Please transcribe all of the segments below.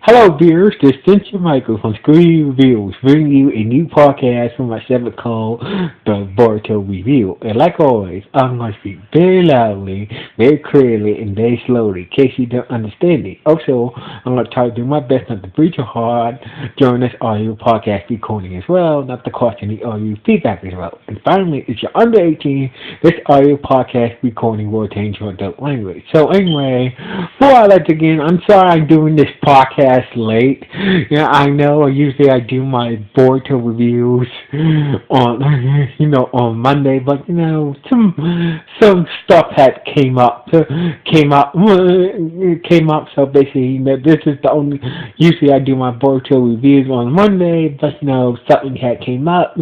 Hello, viewers. This is Cynthia Michael from Screen Reviews, bringing you a new podcast from my segment called the Boruto Review. And like always, I'm going to speak very loudly, very clearly, and very slowly, in case you don't understand me. Also, I'm going to try to do my best not to breathe too hard during this audio podcast recording as well, not to cause any audio feedback as well. And finally, if you're under 18, this audio podcast recording will change your adult language. So anyway, before I let you begin, I'm sorry I'm doing this podcast late. Yeah, I know. Usually I do my Boruto reviews on on Monday, but some stuff had came up. So basically, this is the only. Usually I do my Boruto reviews on Monday, but something had came up.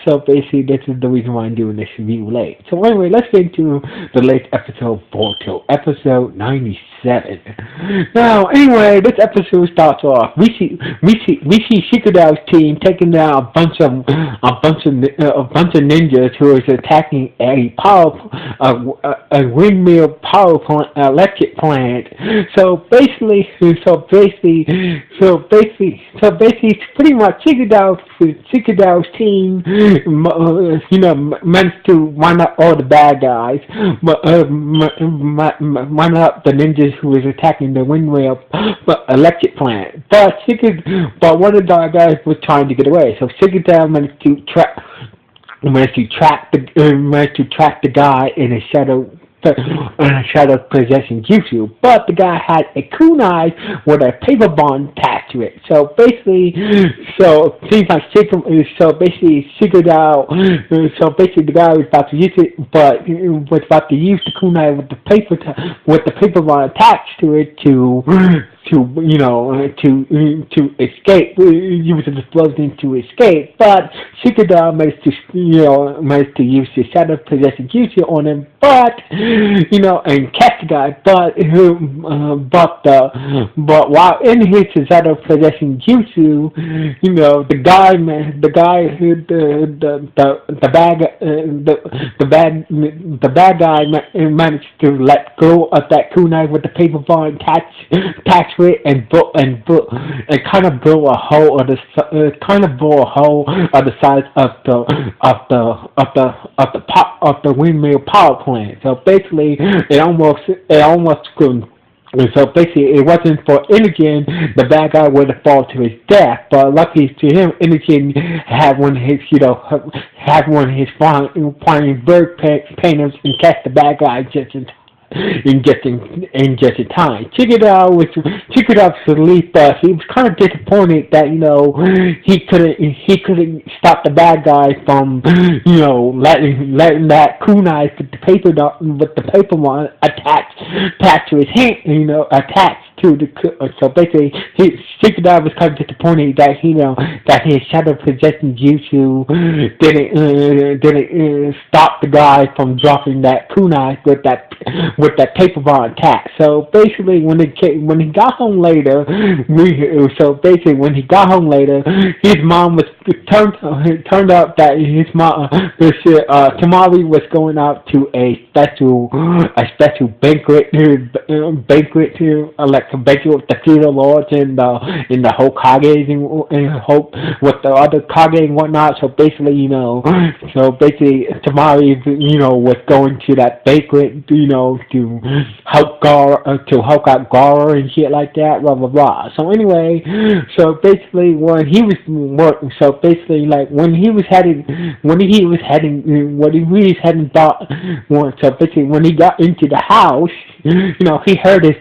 So basically, this is the reason why I'm doing this review late. So anyway, let's get into the latest episode of Boruto, episode 97. Now, anyway, this episode starts off. We see Shikuda's team taking down a bunch of ninjas who is attacking a windmill power plant, electric plant. So basically, it's pretty much Shikuda's team, managed to wind up all the bad guys, but wind up the ninjas who is attacking the windmill electric plant. But one of the guys was trying to get away, so Shikuda managed to track the guy in a shadow possession jutsu, but the guy had a kunai with a paper bond attached to it. So basically, the guy was about to use it, but was about to use the kunai with the paper bond attached to it to escape. Use the explosion to escape, but Shikuda managed to use the shadow possession jutsu on him, and catch the guy. But while in his shadow possession jutsu, the bad guy managed to let go of that kunai with the paper bond attached to it and kind of blow a hole of the size of the windmill power plant. So basically, it wasn't for Inogen, the bad guy would have fallen to his death. But lucky to him, Inogen had one of his flying bird painters and catch the bad guy just in time. Chikada was relief, but he was kind of disappointed that he couldn't stop the bad guy from letting that kunai with the paper one attached to his hand, attached to the. So basically, Shikuda was kind of disappointed that his shadow possession jutsu didn't stop the guy from dropping that kunai with that paper bond attached. So basically, when he got home later, his mom was turned out that his mom, Tamari was going out to a special banquet like a banquet with the feudal lords and the Hokages and hope with the other Kage and whatnot. So basically, Tamari, was going to that banquet, to help out Gara and shit like that, blah blah blah. So anyway, when he got into the house, he heard his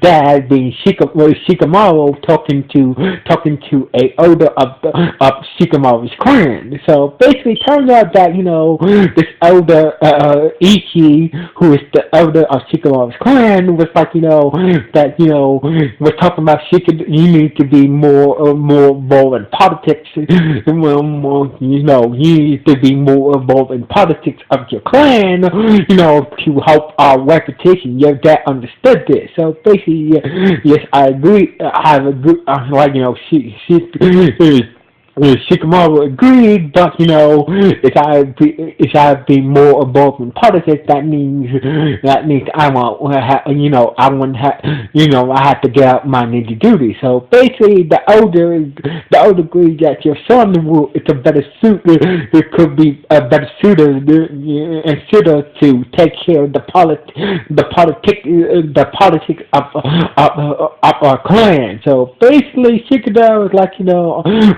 dad being Shikamaru talking to a elder of Shikamaru's clan. So basically, turns out that this elder Ichi, who is the elder of Shikamaru's clan, was like was talking about you need to be more involved in politics. You need to be more involved in politics of your clan, to help our reputation. Your dad understood this. So basically, yes, I agree. I have a good, Shikamaru agreed, but if I be more involved in politics, that means I want I have to get out my ninja duty. So basically, the older agreed that your son is a better suit. It could be a better suitor and suitor to take care of the politics of our clan. So basically, Shikamaru was like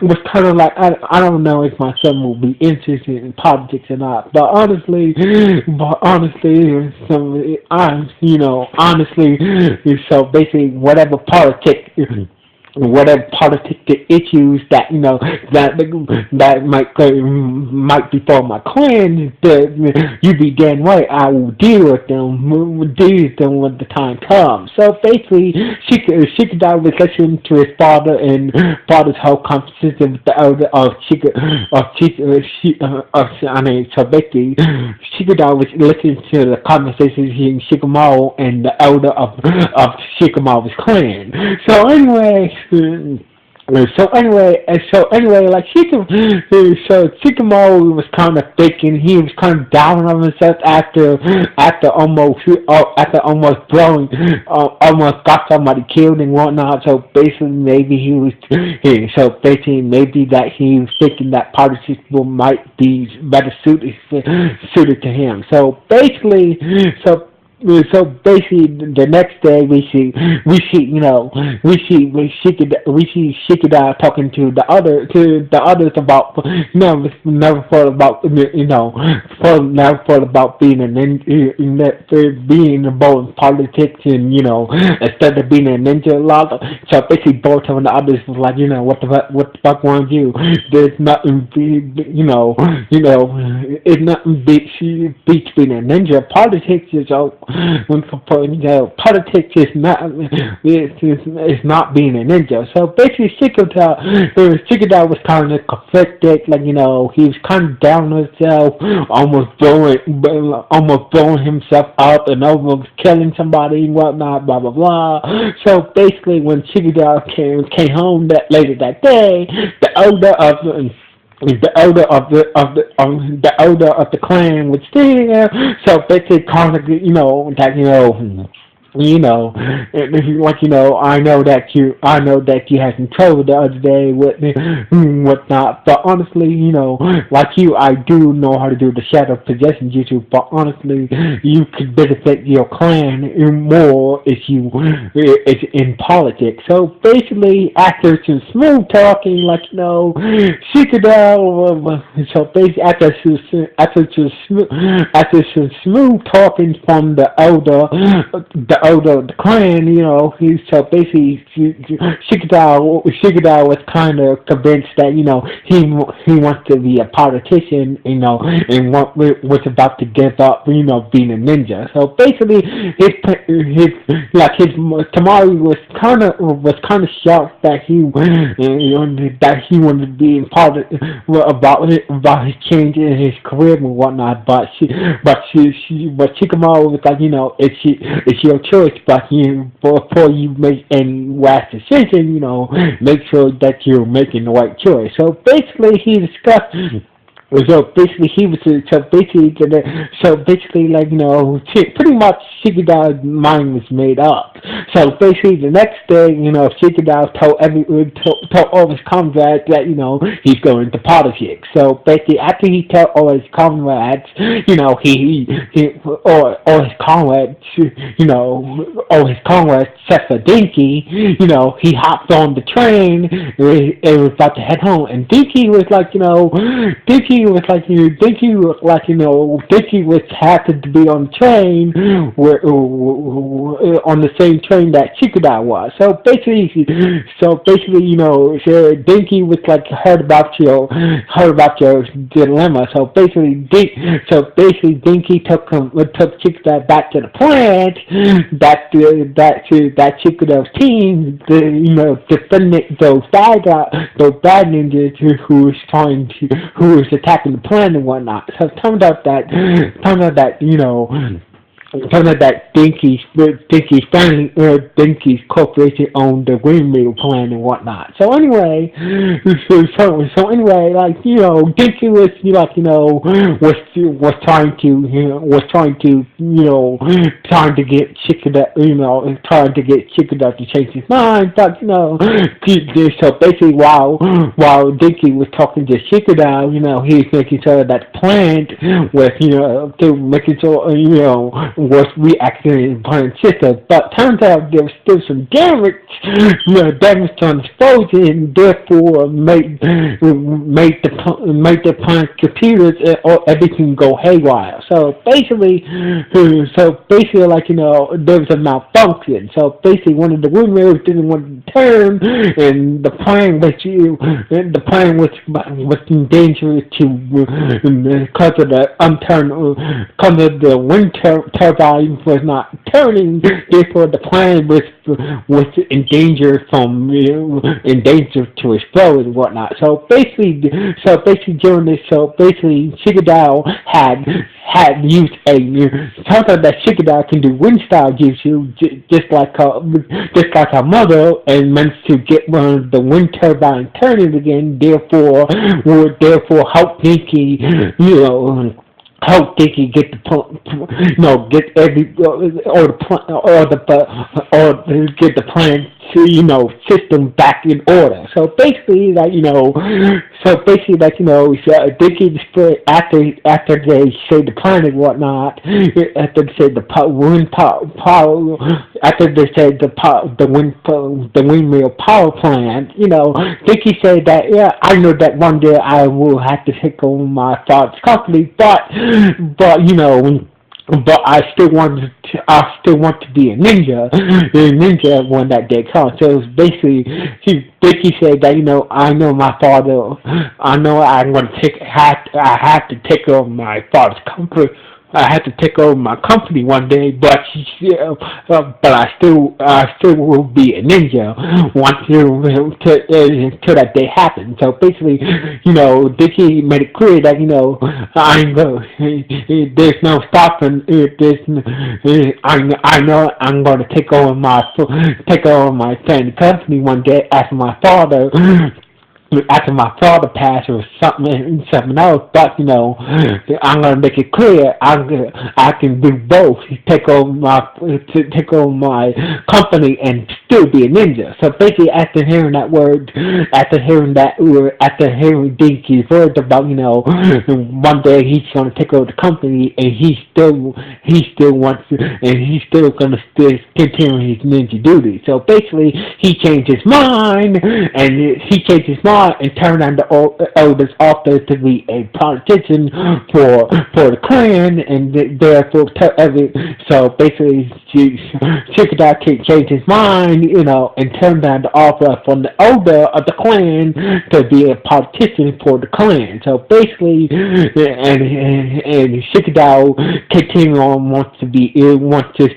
was kind of like I don't know if my son will be interested in politics or not. But honestly, honestly, so basically, whatever political issues that might befall my clan, you be damn right I will deal with them when the time comes. So basically, Shikadai was listening to his father and father's whole conversation with the elder of Shika of Shika. I mean, so basically, Shikadai was listening to the conversations between Shikamaru and the elder of Shikamaru's clan. So anyway. Like Shikamaru was kind of thinking he was kind of down on himself after almost blowing, almost got somebody killed and whatnot. So basically, maybe that he was thinking that politics might be better suited to him. So basically, the next day we see Shikida talking to the others about never thought about never thought about being being involved in politics and instead of being a ninja a lot. So basically, both of the others was like what the fuck want you? There's nothing it's nothing beats being a ninja. Politics is politics is not being a ninja. So basically, Shikada was kind of conflicted. He was kind of down on himself, almost blowing himself up and almost killing somebody and whatnot. Blah blah blah. So basically, when Shikada came home later that day, the elder of the clan was there. So basically, kind of I know that you had some trouble the other day with whatnot. But honestly, like you, I do know how to do the shadow possession jutsu. But honestly, you could benefit your clan more if it's in politics. So basically, after some smooth talking, Shikada. So basically, after some smooth talking from the elder of the clan, Shikada was kind of convinced that he wants to be a politician, and was about to give up, being a ninja. So basically, his Tamari was kind of shocked that he wanted to be in politics about his change in his career and whatnot. But Shikamaru was like, it's your choice, but before you make any rash decision, make sure that you're making the right choice. So basically, he discussed. Pretty much Shikada's mind was made up. So basically, the next day, Shikada told all his comrades that he's going to politics. So basically, after he told all his comrades, all his comrades except for Dinky, he hopped on the train and was about to head home, and Dinky was happened to be on the train on the same train that Shikada was. So basically, Dinky was heard about your dilemma. So basically, Dinky took Shikada back to the plant that Shikada's team, defended those bad ninjas who was attacking the plant and whatnot. So it turned out that Turns out that Dinky's family, Dinky's corporation owned the windmill plant and whatnot. So anyway, so anyway, like Dinky was was trying to trying to get Chickadow to change his mind, but so basically while Dinky was talking to Chickadow, he was making sure that the plant was to making sure was reactivating the plant system, but turns out there was still some damage, damage to the explosion, therefore made the plant computers or everything go haywire. So basically, there was a malfunction. So basically, one of the windmills didn't want to turn, and the plan was in danger because of the wind turbine was not turning. Therefore, the plan was in danger to explode and whatnot. So basically during this, Shigadao had used turns out that Shigadao can do wind style jutsu just like her mother, and managed to get one of the wind turbine turning again. Therefore help Pinky get get every get the plant system back in order. So basically, Dickie after they say the plan and whatnot, after they say the wind power, after they said the windmill power plant, Dickie said that I know that one day I will have to take over my father's company, but I still want to be a ninja when that day comes. So basically, Dickie said that I know my father. I know I'm going to I have to take over my father's company. I had to take over my company one day, but I still will be a ninja until that day happens. So basically, Dickie made it clear that there's no stopping. I know I'm going to take over my family company one day after my father passed or something else, but I'm gonna make it clear I can do both. Take over my company and still be a ninja. So basically, after hearing Dinky's words about one day he's gonna take over the company, and he's still gonna continue his ninja duty. So basically, he changed his mind, and turned on the eldest author to be a politician for the clan, and therefore so basically Chickadow changed his mind, and turned down the offer from the elder of the clan to be a politician for the clan. So basically, and Chickadow continued on wants to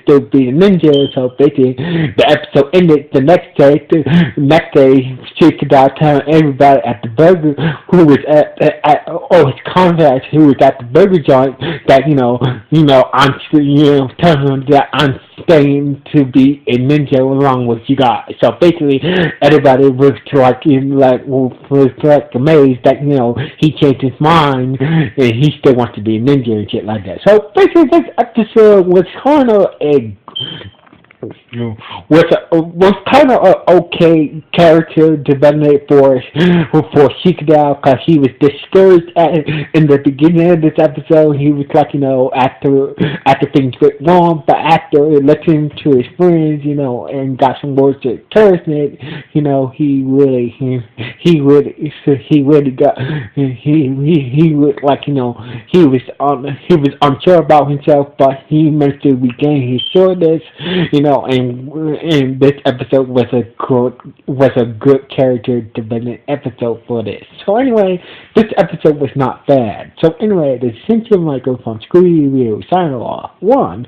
still be a ninja. So basically, the episode ended the next day. Chickadow telling everybody at the burger who was at his contacts who was at the burger joint that I'm telling him that I'm staying to be a ninja along with you guys. So basically, everybody was amazed that he changed his mind and he still wants to be a ninja and shit like that. So basically, this episode was kind of was kind of an okay character development for Shikadao, because he was discouraged in the beginning of this episode. He was after things went wrong, but after listening to his friends, and got some words of encouragement, he was unsure about himself, but he managed to regain his sureness, and this episode was a good character development episode for this. So anyway, this episode was not bad. So anyway, this is Cynthia Michael from Screwy Review signing off. 1.